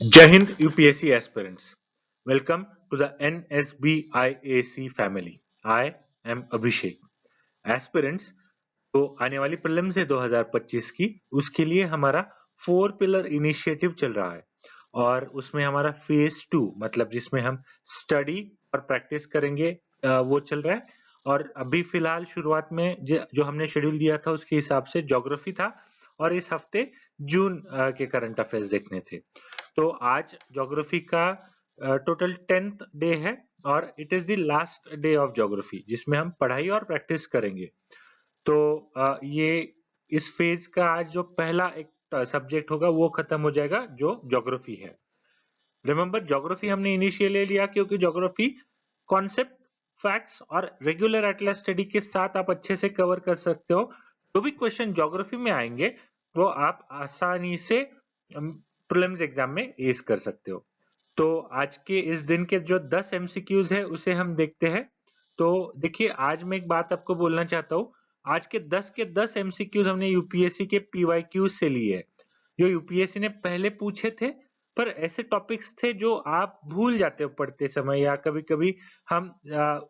Jai Hind UPSC aspirants. Welcome to the NSBIAC family. I am Abhishek. Aspirants, तो आने वाली prelims है 2025 की, उसके लिए हमारा 4 पिलर इनिशिएटिव चल रहा है और उसमें हमारा फेज 2 मतलब जिसमें हम स्टडी और प्रैक्टिस करेंगे वो चल रहा है। और अभी फिलहाल शुरुआत में जो हमने शेड्यूल दिया था उसके हिसाब से ज्योग्राफी था और इस हफ्ते जून के करंट अफेयर्स देखने थे। तो आज ज्योग्राफी का टोटल 10th डे है और it is the last day of geography जिसमें हम पढ़ाई और प्रैक्टिस करेंगे। तो ये इस फेज का आज जो पहला एक सब्जेक्ट होगा वो खत्म हो जाएगा जो ज्योग्राफी है। रिमेंबर ज्योग्राफी हमने इनिशियली लिया क्योंकि ज्योग्राफी कॉन्सेप्ट, फैक्ट्स और रेगुलर एटलस स्टडी के साथ आप अच्छे से कवर कर सकते हो। जो भी क्वेश्चन ज्योग्राफी में आएंगे वो आप आसानी से प्रीलिम्स एग्जाम में एस कर सकते हो। तो आज के इस दिन के जो 10 एमसीक्यूज है उसे हम देखते हैं। तो देखिए आज मैं एक बात आपको बोलना चाहता हूँ। आज के 10 के 10 एमसीक्यूज हमने यूपीएससी के पीवाईक्यूज से लिए है जो यूपीएससी ने पहले पूछे थे, पर ऐसे टॉपिक्स थे जो आप भूल जाते हो पढ़ते समय या कभी कभी हम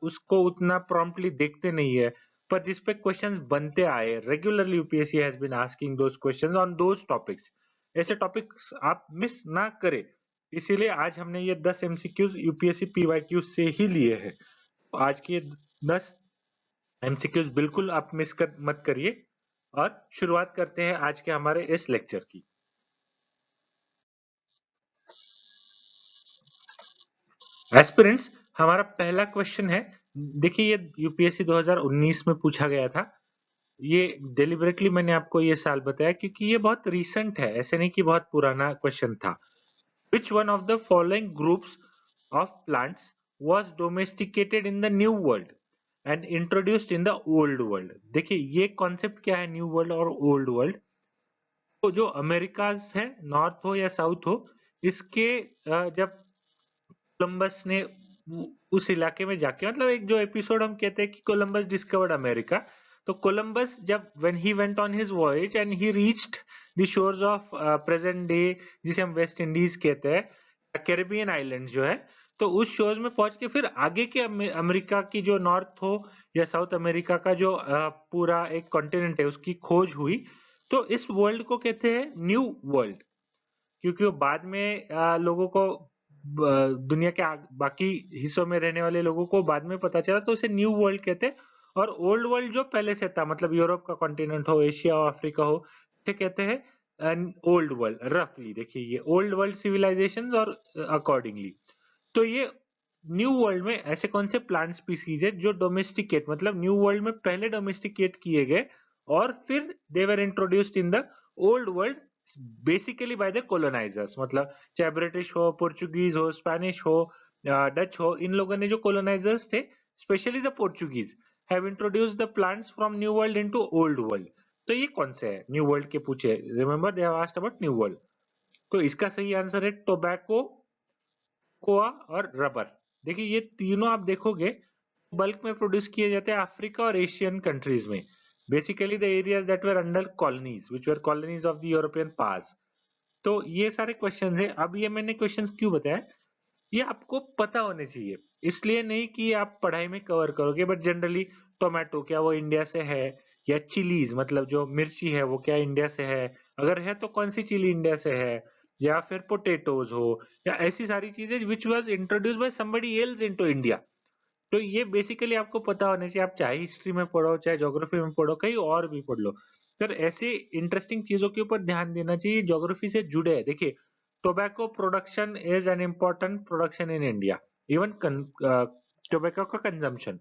उसको उतना प्रॉम्प्टली देखते नहीं है, पर जिस पे क्वेश्चंस बनते आए regularly UPSC has been asking those questions on those topics. ऐसे टॉपिक्स आप मिस ना करें, इसीलिए आज हमने ये 10 एमसीक्यूज यूपीएससी पीवाईक्यू से ही लिए हैं। आज के 10 एमसीक्यूज बिल्कुल आप मत करिए और शुरुआत करते हैं आज के हमारे इस लेक्चर की। एस्पिरेंट्स, हमारा पहला क्वेश्चन है। देखिए ये यूपीएससी 2019 में पूछा गया था। ये डेलिबरेटली मैंने आपको ये साल बताया क्योंकि ये बहुत रिसेंट है, ऐसे नहीं कि बहुत पुराना क्वेश्चन था। Which one of the following groups of plants was domesticated in the New World and introduced in the Old World? देखिए ये कॉन्सेप्ट क्या है न्यू वर्ल्ड और ओल्ड वर्ल्ड। तो जो अमेरिकाज है, नॉर्थ हो या साउथ हो, इसके जब कोलंबस ने उस इलाके में जाके, मतलब एक जो एपिसोड हम कहते हैं कि कोलंबस डिस्कवर्ड अमेरिका, तो कोलंबस जब when he went on his voyage and he reached the shores of present day जिसे हम वेस्ट इंडीज कहते हैं, कैरेबियन आइलैंड जो है, तो उस शोर्स में पहुंच के फिर आगे के अमेरिका की जो नॉर्थ हो या साउथ अमेरिका का जो पूरा एक कॉन्टिनेंट है उसकी खोज हुई। तो इस वर्ल्ड को कहते हैं न्यू वर्ल्ड क्योंकि वो बाद में लोगों को दुनिया के बाकी हिस्सों में रहने वाले लोगों को बाद में पता चला तो उसे न्यू वर्ल्ड कहते हैं। और ओल्ड वर्ल्ड जो पहले से था, मतलब यूरोप का कॉन्टिनेंट हो, एशिया हो, अफ्रीका हो, इसे कहते हैं ओल्ड वर्ल्ड। रफली देखिए ये ओल्ड वर्ल्ड सिविलाइजेशंस और अकॉर्डिंगली। तो ये न्यू वर्ल्ड में ऐसे कौन से प्लांट स्पीसीज है जो डोमेस्टिकेट, मतलब न्यू वर्ल्ड में पहले डोमेस्टिकेट किए गए और फिर they were introduced in the old world basically by the colonizers. मतलब चाहे ब्रिटिश हो, पोर्चुगीज हो, स्पेनिश हो, डच हो, इन लोगों ने जो कोलोनाइजर्स थे, specially the Portuguese, have introduced the plants from new world into old world. तो ये कौन से है न्यू वर्ल्ड के पूछे, remember they have asked about new world. तो इसका सही आंसर है टोबैको, कोआ और रबर। देखिए ये तीनों आप देखोगे बल्क में प्रोड्यूस किए जाते हैं अफ्रीका और एशियन कंट्रीज में, basically the areas that were under colonies which were colonies of the European powers. तो ये सारे क्वेश्चंस हैं। अब ये मैंने क्वेश्चंस क्यों बताया, ये आपको पता होने चाहिए, इसलिए नहीं कि आप पढ़ाई में कवर करोगे, बट जनरली टोमेटो क्या वो इंडिया से है, या चिलीज मतलब जो मिर्ची है वो क्या इंडिया से है, अगर है तो कौन सी चिली इंडिया से है, या फिर पोटेटोज हो, या ऐसी सारी चीजें which was introduce by somebody else into India. तो ये बेसिकली आपको पता होना चाहिए, आप चाहे हिस्ट्री में पढ़ो, चाहे ज्योग्राफी में पढ़ो, कहीं और भी पढ़ लो। सर ऐसे इंटरेस्टिंग चीजों के ऊपर ध्यान देना चाहिए, ज्योग्राफी से जुड़े है। देखिए tobacco production is an important production in India, even tobacco का कंजम्पशन।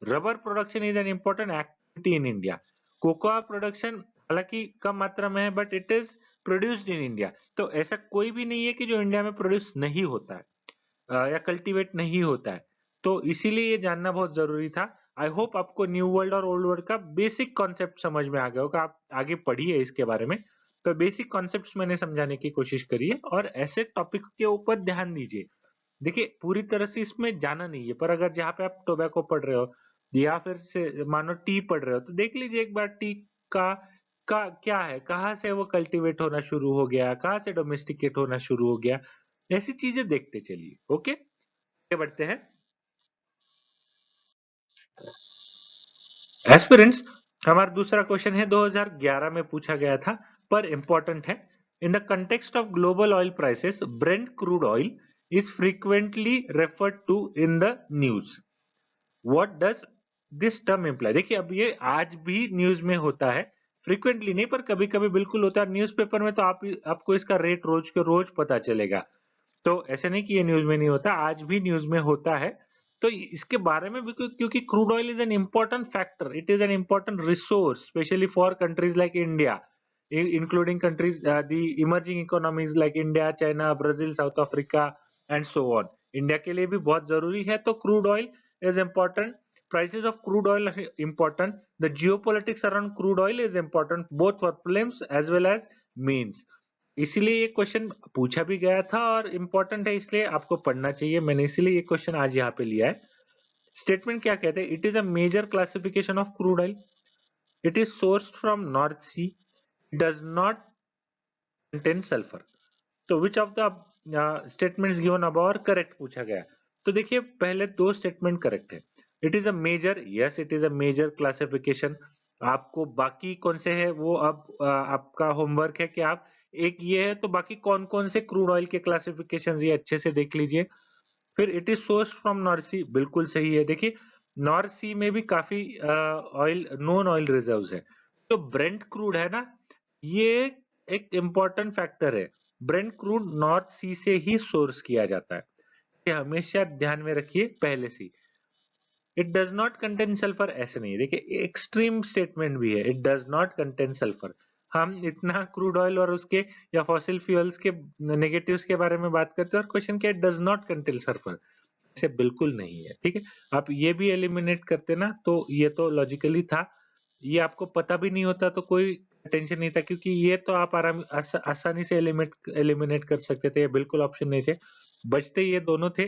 Rubber production is an important activity in India. Cocoa production हालांकि कम मात्रा में है but it is produced in India. तो ऐसा कोई भी नहीं है कि जो इंडिया में प्रोड्यूस नहीं होता है या कल्टीवेट नहीं होता है। तो इसीलिए ये जानना बहुत जरूरी था। आई होप आपको न्यू वर्ल्ड और ओल्ड वर्ल्ड का बेसिक कॉन्सेप्ट समझ में आ गया होगा, आप आगे पढ़िए इसके बारे में। तो बेसिक कॉन्सेप्ट्स मैंने समझाने की कोशिश करी है और ऐसे टॉपिक के ऊपर ध्यान दीजिए। देखिए पूरी तरह से इसमें जाना नहीं है, पर अगर जहाँ पे आप टोबैको पढ़ रहे हो या फिर से मानो टी पढ़ रहे हो तो देख लीजिए एक बार टी का क्या है, कहाँ से वो कल्टीवेट होना शुरू हो गया, कहाँ से डोमेस्टिकेट होना शुरू हो गया। ऐसी चीजें देखते चलिए। ओके, आगे बढ़ते हैं। एस्पिरेंट्स, हमारा दूसरा क्वेश्चन है 2011 में पूछा गया था पर इंपॉर्टेंट है। In the context of global oil prices, Brent crude oil is frequently referred to in the news. What does this term imply? देखिए, अब ये आज भी न्यूज में होता है, फ्रीक्वेंटली नहीं पर कभी कभी बिल्कुल होता है। न्यूज़पेपर में तो आपको इसका रेट रोज के रोज पता चलेगा, तो ऐसे नहीं कि ये न्यूज में नहीं होता, आज भी न्यूज में होता है। तो इसके बारे में भी क्योंकि crude oil is an important factor, it is an important resource specially for countries like India, including countries, the emerging economies like India, China, Brazil, South Africa and so on. India के लिए भी बहुत जरूरी है, तो crude oil is important. Prices of crude oil are important. The geopolitics around crude oil is important both for prelims as well as mains. इसीलिए ये question पूछा भी गया था और इम्पोर्टेंट है, इसलिए आपको पढ़ना चाहिए। मैंने इसीलिए ये क्वेश्चन आज यहाँ पे लिया है। स्टेटमेंट क्या कहते हैं? It is a major classification of crude oil, it is sourced from North Sea, does not contain sulphur. तो which of the statements given above are correct पूछा गया। तो देखिए, पहले दो स्टेटमेंट करेक्ट है। It is a major, yes it is a major classification. आपको बाकी कौन से है वो अब आपका होमवर्क है कि आप, एक ये है तो बाकी कौन कौन से क्रूड ऑयल के क्लासिफिकेशन ये अच्छे से देख लीजिए। फिर it is source from North Sea, बिल्कुल सही है। देखिए, नॉर्थ सी में भी काफी ऑयल, नॉन ऑयल रिजर्व्स है। तो ब्रेंट क्रूड है ना, ये एक इंपॉर्टेंट फैक्टर है। ब्रेंट क्रूड नॉर्थ सी से ही सोर्स किया जाता है, ये हमेशा ध्यान में रखिए पहले से। It does not contain sulphur, ऐसे नहीं, देखिए एक्सट्रीम स्टेटमेंट भी है, it does not contain sulphur. हम इतना क्रूड ऑयल और उसके या फॉसिल फ्यूल्स के नेगेटिव्स के बारे में बात करते हैं और क्वेश्चन क्या है, डज नॉट कंटेन सल्फर, ऐसे बिल्कुल नहीं है। ठीक है, आप ये भी एलिमिनेट करते ना तो ये तो लॉजिकली था, ये आपको पता भी नहीं होता तो कोई टेंशन नहीं था, क्योंकि ये तो आप आसानी से एलिमिनेट कर सकते थे, ये बिल्कुल ऑप्शन नहीं थे। बचते ये दोनों थे।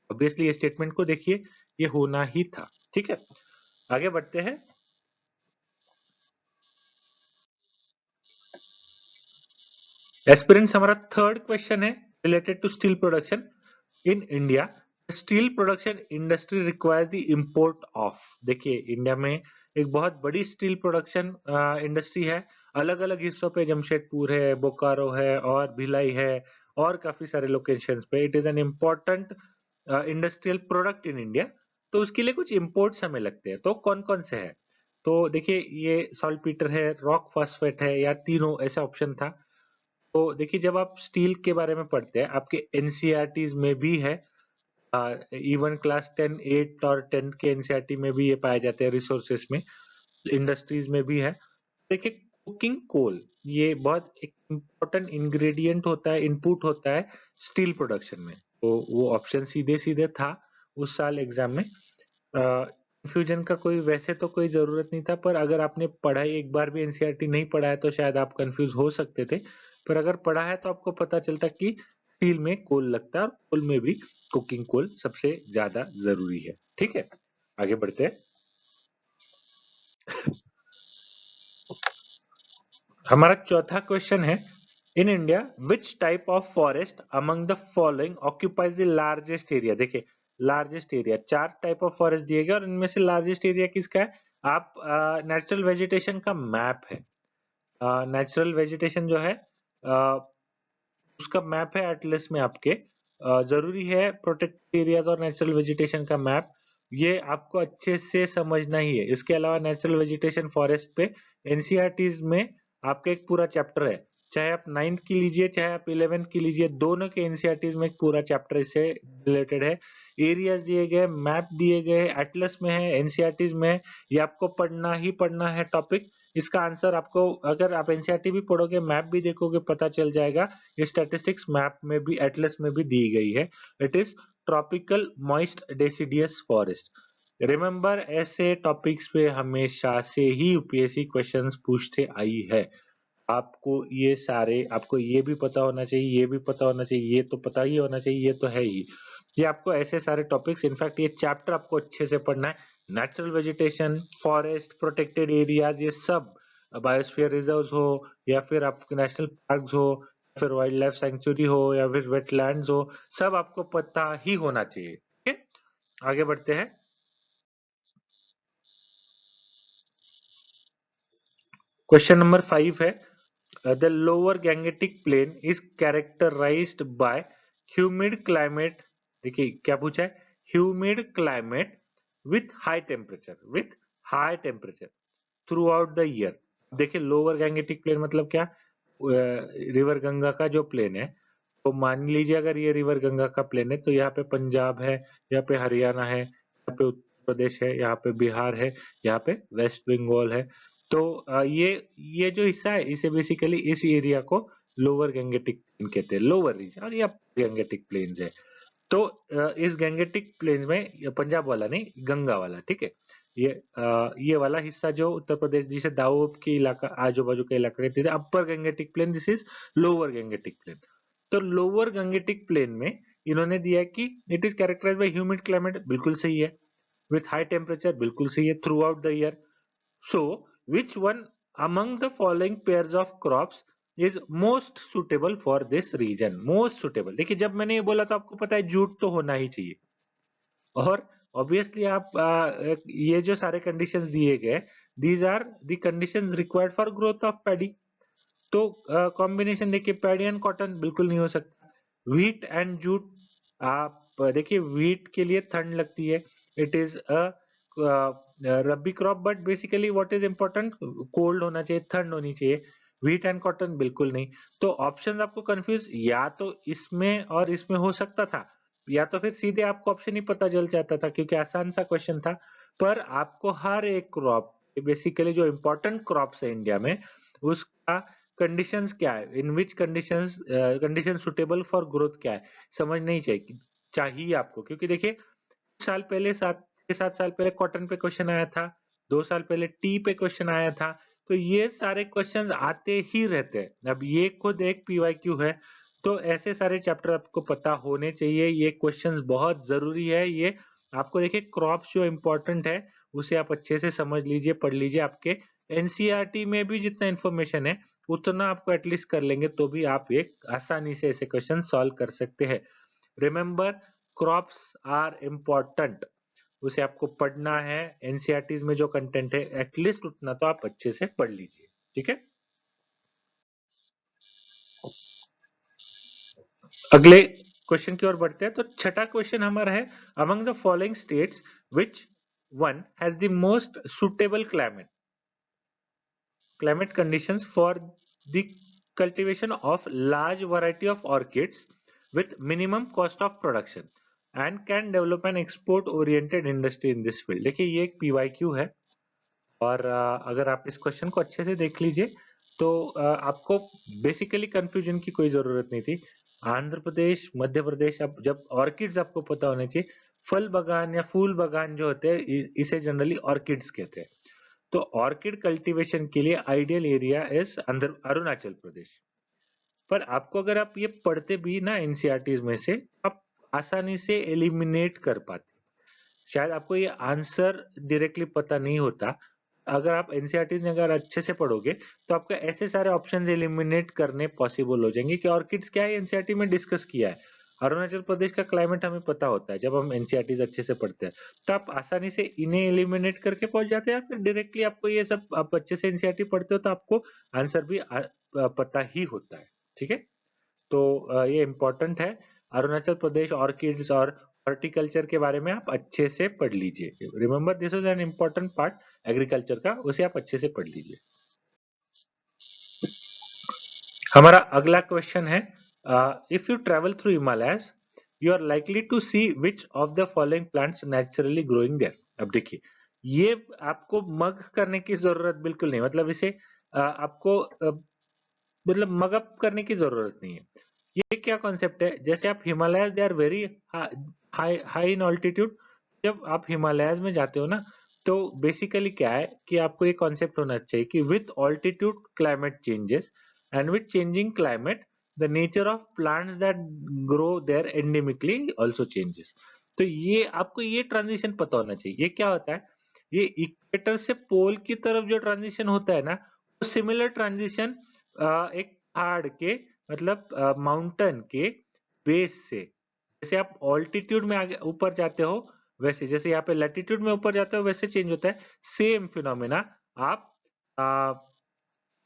ऑब्वियसली ये स्टेटमेंट को देखिए, ये होना ही था। ठीक है, आगे बढ़ते हैं। एस्पिरेंट्स, हमारा थर्ड क्वेश्चन है related to steel production in India. Steel production industry requires the import of. देखिए, इंडिया में एक बहुत बड़ी स्टील प्रोडक्शन इंडस्ट्री है, अलग अलग हिस्सों पे, जमशेदपुर है, बोकारो है और भिलाई है और काफी सारे लोकेशंस पे। It is an important industrial product in India. तो उसके लिए कुछ इंपोर्ट्स हमें लगते हैं, तो कौन कौन से हैं? तो देखिए, ये सॉल्टपीटर है, रॉक फॉस्फेट है, या तीनों, ऐसा ऑप्शन था। तो देखिए, जब आप स्टील के बारे में पढ़ते हैं, आपके एनसीईआरटीज में भी है, इवन क्लास 10, 8 और 10 के एनसीईआरटी में भी ये पाए जाते हैं, रिसोर्सेस में, इंडस्ट्रीज में भी है। देखिए, कुकिंग कोल ये बहुत एक इम्पोर्टेंट इंग्रेडिएंट होता है, इनपुट होता है स्टील प्रोडक्शन में। तो वो ऑप्शन सीधे सीधे था उस साल एग्जाम में। कंफ्यूजन का कोई वैसे तो कोई जरूरत नहीं था, पर अगर आपने पढ़ाई एक बार भी एनसीईआरटी नहीं पढ़ा है तो शायद आप कंफ्यूज हो सकते थे, पर अगर पढ़ा है तो आपको पता चलता कि स्टील में कोल लगता है और कोल में भी कुकिंग कोल सबसे ज्यादा जरूरी है। ठीक है, आगे बढ़ते हैं। हमारा चौथा क्वेश्चन है, in India which type of forest among the following occupies the largest area? देखिए, लार्जेस्ट एरिया, चार टाइप ऑफ फॉरेस्ट दिए गए और इनमें से लार्जेस्ट एरिया किसका है? आप नेचुरल वेजिटेशन का मैप है, नेचुरल वेजिटेशन जो है उसका मैप है एटलस में आपके। जरूरी है प्रोटेक्टेड एरियाज और नेचुरल वेजिटेशन का मैप, ये आपको अच्छे से समझना ही है। इसके अलावा नेचुरल वेजिटेशन फॉरेस्ट पे एनसीईआरटीज में आपका एक पूरा चैप्टर है, चाहे आप 9th की लीजिए चाहे आप 11th की लीजिए, दोनों के एनसीईआरटीज में एक पूरा चैप्टर इससे रिलेटेड है। एरियाज दिए गए, मैप दिए गए, एटलस में है, एनसीईआरटीज में है, ये आपको पढ़ना ही पढ़ना है टॉपिक। इसका आंसर आपको, अगर आप एनसीईआरटी भी पढ़ोगे, मैप भी देखोगे, पता चल जाएगा। ये स्टैटिस्टिक्स मैप में भी, एटलस में भी दी गई है। It is tropical moist deciduous forest. Remember, ऐसे टॉपिक्स पे हमेशा से ही यूपीएससी क्वेश्चंस पूछते आई है। आपको ये सारे, आपको ये भी पता होना चाहिए, ये भी पता होना चाहिए, ये तो पता ही होना चाहिए, ये तो है ही। ये आपको ऐसे सारे टॉपिक्स, इनफैक्ट ये चैप्टर आपको अच्छे से पढ़ना है। Natural vegetation, forest, protected areas, ये सब, बायोस्फीयर रिजर्व्स हो या फिर आपके नेशनल पार्क्स हो फिर वाइल्ड लाइफ सेंचुरी हो या फिर वेटलैंड्स हो, सब आपको पता ही होना चाहिए। ठीक है, आगे बढ़ते हैं। क्वेश्चन नंबर 5 है, the lower Gangetic plain is characterized by humid climate. देखिए क्या पूछा है, humid climate with high temperature throughout the year. देखिए लोअर गैंगेटिक प्लेन मतलब क्या, रिवर गंगा का जो प्लेन है, तो मान लीजिए अगर ये रिवर गंगा का प्लेन है तो यहाँ पे पंजाब है, यहाँ पे हरियाणा है, यहाँ पे उत्तर प्रदेश है, यहाँ पे बिहार है, यहाँ पे वेस्ट बंगाल है। तो ये जो हिस्सा है इसे बेसिकली इस एरिया को लोअर गैंगेटिक प्लेन कहते हैं, लोअर रीजन, और ये गैंगेटिक प्लेन्स है। तो इस गैंगेटिक प्लेन्स में पंजाब वाला नहीं, गंगा वाला, ठीक है, ये वाला हिस्सा जो उत्तर प्रदेश जिसे दाऊद के इलाका आजू बाजू का इलाका कहते थे, upper Gangetic plain, this is lower Gangetic plain. तो लोअर गैंगेटिक प्लेन में इन्होंने दिया कि it is characterized by humid climate, बिल्कुल सही है, विथ हाई टेम्परेचर, बिल्कुल सही है, throughout the year. So which one among the following pairs of crops is most suitable for this region? Most suitable, देखिए जब मैंने ये बोला तो आपको पता है जूट तो होना ही चाहिए, और ऑब्वियसली आप ये जो सारे कंडीशंस दिए गए, these are the conditions required for growth of paddy. तो कॉम्बिनेशन देखिए पैडी एंड कॉटन बिल्कुल नहीं हो सकता, व्हीट एंड जूट, आप देखिए व्हीट के लिए ठंड लगती है, it is a rabi crop, but basically what is important, cold होना चाहिए, ठंड होनी चाहिए, व्हीट एंड कॉटन बिल्कुल नहीं। तो ऑप्शन आपको कंफ्यूज या तो इसमें और इसमें हो सकता था, या तो फिर सीधे आपको ऑप्शन ही पता चल जाता था क्योंकि आसान सा क्वेश्चन था। पर आपको हर एक क्रॉप, बेसिकली जो इम्पोर्टेंट क्रॉप्स है इंडिया में, उसका कंडीशंस क्या है, in which condition suitable for growth क्या है, समझना ही चाहिए आपको। क्योंकि देखिए साल पहले 7 साल पहले कॉटन पे क्वेश्चन आया था, 2 साल पहले टी पे क्वेश्चन आया था, तो ये सारे क्वेश्चंस आते ही रहते हैं। अब ये खुद एक पीवाईक्यू है, तो ऐसे सारे चैप्टर आपको पता होने चाहिए, ये क्वेश्चंस बहुत जरूरी है। ये आपको देखिए क्रॉप्स जो इम्पोर्टेंट है उसे आप अच्छे से समझ लीजिए, पढ़ लीजिए, आपके एनसीईआरटी में भी जितना इन्फॉर्मेशन है उतना आपको एटलीस्ट कर लेंगे तो भी आप एक आसानी से ऐसे क्वेश्चन सॉल्व कर सकते हैं। रिमेंबर, क्रॉप्स आर इम्पोर्टेंट, उसे आपको पढ़ना है, एनसीईआरटीज में जो कंटेंट है एटलीस्ट उतना तो आप अच्छे से पढ़ लीजिए। ठीक है, अगले क्वेश्चन की ओर बढ़ते हैं। तो छठा क्वेश्चन हमारा है, among the following states which one has the most suitable climate conditions for the cultivation of large variety of orchids with minimum cost of production and can develop an export oriented industry in this field। देखिए ये एक PYQ है, और अगर आप इस question को अच्छे से देख लीजिए तो आपको बेसिकली कंफ्यूजन की कोई जरूरत नहीं थी। आंध्र प्रदेश, मध्य प्रदेश, अब जब ऑर्किड्स आपको पता होने चाहिए, फल बागान या फूल बागान जो होते हैं इसे जनरली ऑर्किड्स कहते हैं। तो ऑर्किड कल्टीवेशन के लिए ideal area is Arunachal Pradesh. पर आपको अगर आप ये पढ़ते भी ना एनसीईआरटीज में से, आप आसानी से एलिमिनेट कर पाते, शायद आपको ये आंसर डायरेक्टली पता नहीं होता। अगर आप एनसीईआरटीज अगर अच्छे से पढ़ोगे तो आपको ऐसे सारे ऑप्शंस एलिमिनेट करने पॉसिबल हो जाएंगे कि ऑर्किड्स क्या है एनसीईआरटी में डिस्कस किया है, अरुणाचल प्रदेश का क्लाइमेट हमें पता होता है जब हम एनसीईआरटीज अच्छे से पढ़ते हैं, तो आप आसानी से इन्हें एलिमिनेट करके पहुंच जाते हैं। या फिर डायरेक्टली आपको ये सब, आप अच्छे से एनसीईआरटी पढ़ते हो तो आपको आंसर भी पता ही होता है। ठीक है, तो ये इम्पोर्टेंट है, अरुणाचल प्रदेश ऑर्किड्स और हॉर्टिकल्चर के बारे में आप अच्छे से पढ़ लीजिए। Remember this is an important part agriculture का, उसे आप अच्छे से पढ़ लीजिए। हमारा अगला क्वेश्चन है, if you travel through Himalayas you are likely to see which of the following plants naturally growing there. अब देखिए ये आपको मग करने की जरूरत बिल्कुल नहीं, मतलब इसे आपको मतलब मग अप करने की जरूरत नहीं है। ये क्या कॉन्सेप्ट है, जैसे आप Himalayas they are very high in altitude, जब आप हिमालयस में जाते हो ना तो बेसिकली क्या है कि आपको ये कॉन्सेप्ट होना चाहिए कि with altitude climate changes and with changing climate the nature of plants that grow there endemically also changes. तो ये आपको ये ट्रांजिशन पता होना चाहिए। ये क्या होता है, ये इक्वेटर से पोल की तरफ जो ट्रांजिशन होता है ना, वो सिमिलर ट्रांजिशन एक पहाड़ के मतलब माउंटेन के बेस से, जैसे आप ऑल्टीट्यूड में आगे ऊपर जाते हो वैसे, जैसे यहाँ पे लैटिट्यूड में ऊपर जाते हो वैसे चेंज होता है। सेम फिनोमेना आप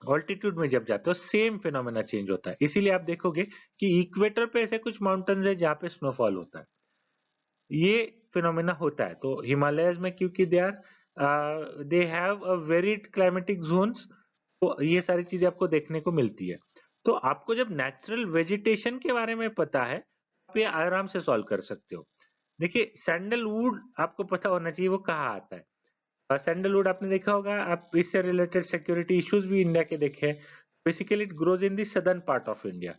ऑल्टीट्यूड में जब जाते हो सेम फिनोमेना चेंज होता है। इसीलिए आप देखोगे कि इक्वेटर पे ऐसे कुछ माउंटेन्स है जहाँ पे स्नोफॉल होता है, ये फिनोमेना होता है। तो हिमालयस में क्योंकि they have a varied climatic zones, तो ये सारी चीजें आपको देखने को मिलती है। तो आपको जब नेचुरल वेजिटेशन के बारे में पता है, आप ये आराम से सॉल्व कर सकते हो। देखिए सैंडलवुड आपको पता होना चाहिए वो कहाँ आता है। सैंडलवुड आपने देखा होगा, आप इससे रिलेटेड सिक्योरिटी इश्यूज भी इंडिया के देखे हैं। Basically it grows in the southern part of India,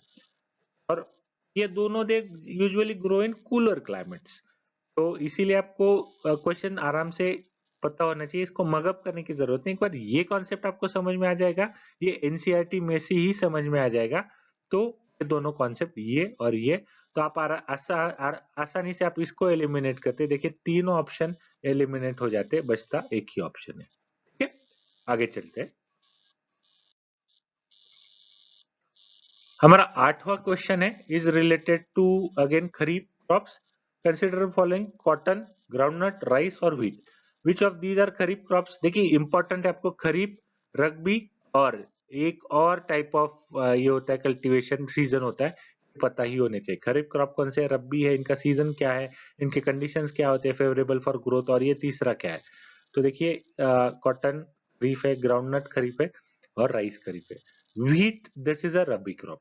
और ये दोनों they usually grow in cooler climates. तो इसीलिए आपको क्वेश्चन आराम से पता होना चाहिए, इसको मगअप करने की जरूरत नहीं। एक बार ये कॉन्सेप्ट आपको समझ में आ जाएगा, ये एनसीईआरटी में से ही समझ में आ जाएगा। तो ये दोनों कॉन्सेप्ट ये और ये, तो आप आसानी से आप इसको एलिमिनेट करते, देखिए तीनों ऑप्शन एलिमिनेट हो जाते, बचता एक ही ऑप्शन है। ठीक है, आगे चलते हैं। हमारा 8वां क्वेश्चन है, is related to again kharif crops. Consider following cotton, groundnut, rice और wheat. Which of these are kharif crops? देखिए इंपॉर्टेंट है आपको खरीफ, रबी और एक और टाइप ऑफ ये होता है कल्टीवेशन सीजन होता है, पता ही होने चाहिए। खरीफ क्रॉप कौन से है, रबी है, इनका सीजन क्या है, इनके कंडीशंस क्या होते हैं फेवरेबल फॉर ग्रोथ, और ये तीसरा क्या है। तो देखिए कॉटन खरीफ है, ग्राउंडनट खरीफ है और राइस खरीफ है। Wheat this is a rabi crop.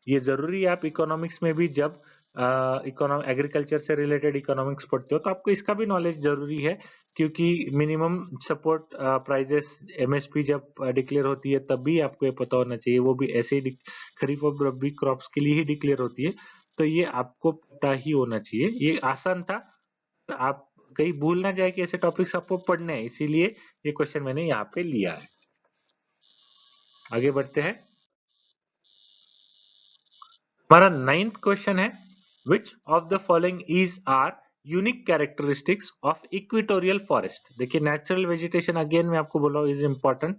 ये जरूरी है, आप इकोनॉमिक्स में भी जब एग्रीकल्चर से रिलेटेड इकोनॉमिक्स पढ़ते हो तो आपको इसका भी नॉलेज जरूरी है, क्योंकि मिनिमम सपोर्ट प्राइजेस एमएसपी जब डिक्लेयर होती है तब भी आपको ये पता होना चाहिए, वो भी ऐसे ही खरीफ और रबी क्रॉप्स के लिए ही डिक्लेयर होती है। तो ये आपको पता ही होना चाहिए, ये आसान था, आप कहीं भूल ना जाए कि ऐसे टॉपिक्स आपको पढ़ने हैं, इसीलिए ये क्वेश्चन मैंने यहाँ पे लिया है। आगे बढ़ते हैं। हमारा 9th क्वेश्चन है, which of the following is are unique characteristics of equatorial forest. देखिए नेचुरल वेजिटेशन अगेन मैं आपको बोला इज इंपॉर्टेंट,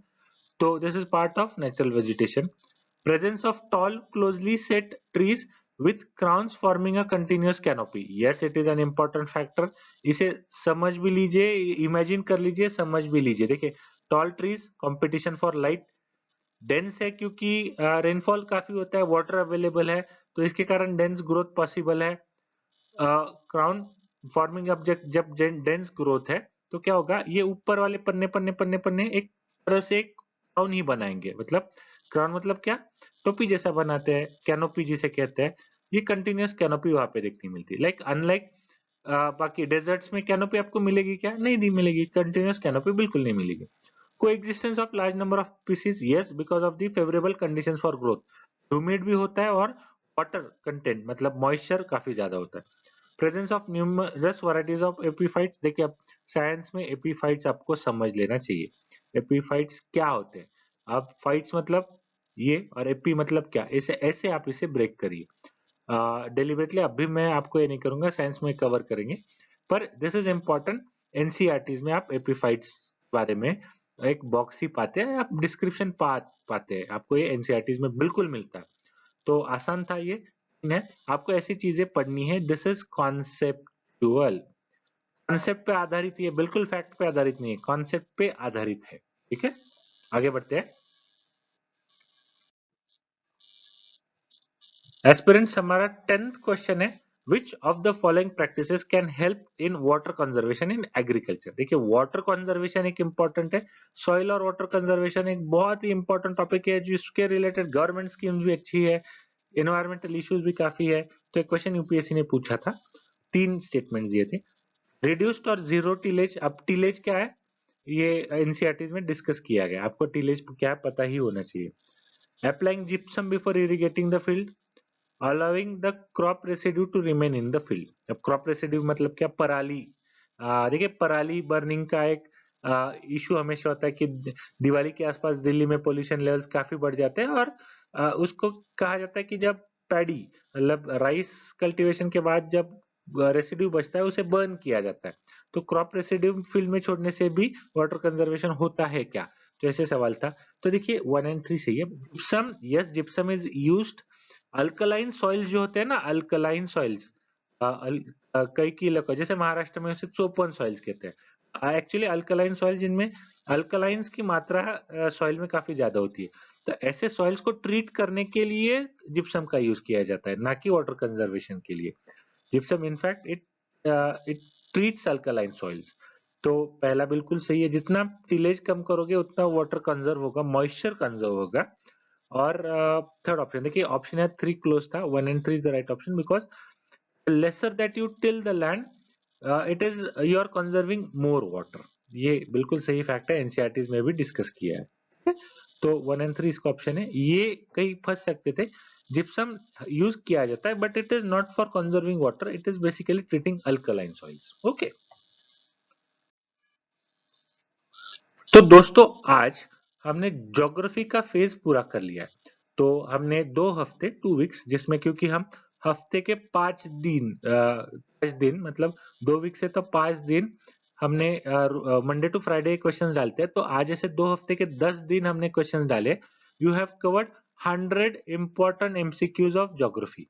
तो this is part of natural vegetation. Presence of tall closely set trees with crowns forming a continuous canopy. Yes it is an important factor, इसे समझ भी लीजिए, imagine कर लीजिए, समझ भी लीजिए। देखिए tall trees, competition for light, dense है क्योंकि रेनफॉल काफी होता है, वाटर अवेलेबल है, तो इसके कारण डेंस ग्रोथ पॉसिबल है। क्राउन फॉर्मिंग ऑब्जेक्ट, जब डेंस ग्रोथ है तो क्या होगा, ये ऊपर वाले पन्ने पन्ने पन्ने पन्ने एक तरह से एक क्राउन ही बनाएंगे। मतलब क्राउन मतलब क्या, टोपी जैसा बनाते हैं, कैनोपी जिसे कहते हैं। ये कंटिन्यूअस कैनोपी वहां पे देखने मिलती है। लाइक अनलाइक बाकी डेजर्ट्स में कैनोपी आपको मिलेगी क्या, नहीं मिलेगी, कंटिन्यूअस कैनोपी बिल्कुल नहीं मिलेगी। Coexistence of large number of species, yes because of the favourable conditions for growth. Humid भी होता है और वाटर कंटेंट मतलब मॉइस्चर काफी ज्यादा होता है। Presence of numerous varieties of epiphytes. देखिए अब साइंस में एपीफाइट्स आपको समझ लेना चाहिए। एपीफाइट्स क्या होते हैं, अब फाइट्स मतलब ये और एपी मतलब क्या, ऐसे ऐसे आप इसे ब्रेक करिए। डेलिबरेटली अभी मैं आपको ये नहीं करूंगा, साइंस में कवर करेंगे, पर दिस इज इम्पोर्टेंट। एनसीईआरटीज में आप एपीफाइट्स बारे में एक बॉक्स ही पाते हैं, आप डिस्क्रिप्शन पाते हैं, आपको ये एनसीईआरटीज में बिल्कुल मिलता है। तो आसान था ये है, आपको ऐसी चीजें पढ़नी है। दिस इज कॉन्सेप्टुअल, कॉन्सेप्ट पे आधारित, ये बिल्कुल फैक्ट पे आधारित नहीं है, कॉन्सेप्ट पे आधारित है। ठीक है, आगे बढ़ते हैं। एस्पिरेंट्स हमारा 10th क्वेश्चन है, which of the following practices can help in water conservation in agriculture. देखिए वाटर कंजर्वेशन एक इंपॉर्टेंट है, सॉइल और वाटर कंजर्वेशन एक बहुत ही इंपॉर्टेंट टॉपिक है, जिसके रिलेटेड गवर्नमेंट स्कीम्स भी अच्छी है, एनवायरमेंटल इश्यूज भी काफी है। तो एक क्वेश्चन यूपीएससी ने पूछा था, 3 स्टेटमेंट दिए थे। रिड्यूस्ड और जीरो टिलेज, अब टिलेज क्या है ये एनसीईआरटीज में डिस्कस किया गया, आपको टिलेज क्या है पता ही होना चाहिए। Applying gypsum before irrigating the field, allowing the crop residue to remain in the field. अब क्रॉप रेसिड्यू मतलब क्या, पराली। देखिए पराली बर्निंग का एक इशू हमेशा होता है कि दिवाली के आसपास दिल्ली में पोल्यूशन लेवल्स काफी बढ़ जाते हैं, और उसको कहा जाता है कि जब पैडी मतलब राइस कल्टीवेशन के बाद जब रेसिड्यू बचता है उसे बर्न किया जाता है। तो क्रॉप रेसिड्यू फील्ड में छोड़ने से भी वाटर कंजर्वेशन होता है क्या, तो ऐसे सवाल था। तो देखिए 1 एंड 3 सही है। Gypsum, yes gypsum is used. Alkaline soils जो होते हैं ना, अल्कलाइन सॉइल्स, कई की इलाकों जैसे महाराष्ट्र में उसे चोपन सॉइल्स कहते हैं। एक्चुअली अल्कलाइन सॉइल जिनमें अल्कलाइंस की मात्रा सॉइल में काफी ज्यादा होती है, तो ऐसे सॉइल्स को ट्रीट करने के लिए जिप्सम का यूज किया जाता है, ना कि वाटर कंजर्वेशन के लिए। Gypsum in fact it treats alkaline soils. तो पहला बिल्कुल सही है, जितना टिलेज कम करोगे उतना वाटर कंजर्व होगा, मॉइस्चर कंजर्व होगा। और थर्ड ऑप्शन देखिए, ऑप्शन है 3 क्लोज था, 1 and 3 is the right option, because lesser that you till the land, it is you are conserving more water। ये बिल्कुल सही फैक्ट है, एनसीईआरटी में भी डिस्कस किया है। तो 1 एंड 3 इसका ऑप्शन है। ये कहीं फंस सकते थे, जिप्सम यूज किया जाता है but it is not for conserving water, it is basically treating alkaline soils. Okay, तो दोस्तों आज हमने ज्योग्राफी का फेज पूरा कर लिया है। तो हमने 2 हफ्ते 2 वीक्स, जिसमें क्योंकि हम हफ्ते के 5 दिन मतलब 2 वीक से तो 5 दिन हमने मंडे टू फ्राइडे क्वेश्चंस डालते हैं, तो आज ऐसे 2 हफ्ते के 10 दिन हमने क्वेश्चंस डाले। You have covered 100 important MCQs of geography.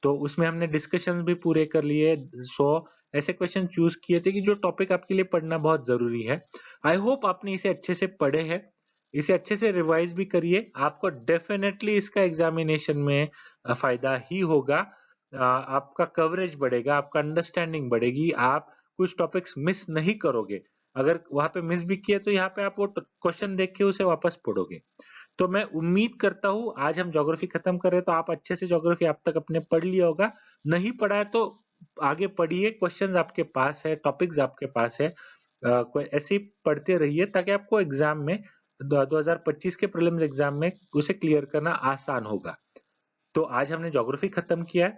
तो उसमें हमने डिस्कशंस भी पूरे कर लिए, 100 ऐसे क्वेश्चन चूज किए थे कि जो टॉपिक आपके लिए पढ़ना बहुत जरूरी है। आई होप आपने इसे अच्छे से पढ़े हैं, इसे अच्छे से रिवाइज भी करिए, आपको डेफिनेटली इसका एग्जामिनेशन में फायदा ही होगा। आपका कवरेज बढ़ेगा, आपका अंडरस्टैंडिंग बढ़ेगी, आप कुछ टॉपिक्स मिस नहीं करोगे। अगर वहां पे मिस भी किए तो यहाँ पे आप वो क्वेश्चन देख के उसे वापस पढ़ोगे। तो मैं उम्मीद करता हूं आज हम ज्योग्राफी खत्म कर रहे हैं तो आप अच्छे से ज्योग्राफी आप तक अपने पढ़ लिया होगा। नहीं पढ़ा है तो आगे पढ़िए, क्वेश्चंस आपके पास है, टॉपिक्स आपके पास है, ऐसे ही पढ़ते रहिए ताकि आपको एग्जाम में 2025 के प्रीलिम्स एग्जाम में उसे क्लियर करना आसान होगा। तो आज हमने ज्योग्राफी खत्म किया है,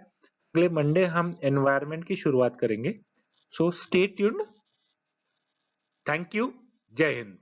अगले मंडे हम एनवायरनमेंट की शुरुआत करेंगे। So stay tuned. Thank you. जय हिंद।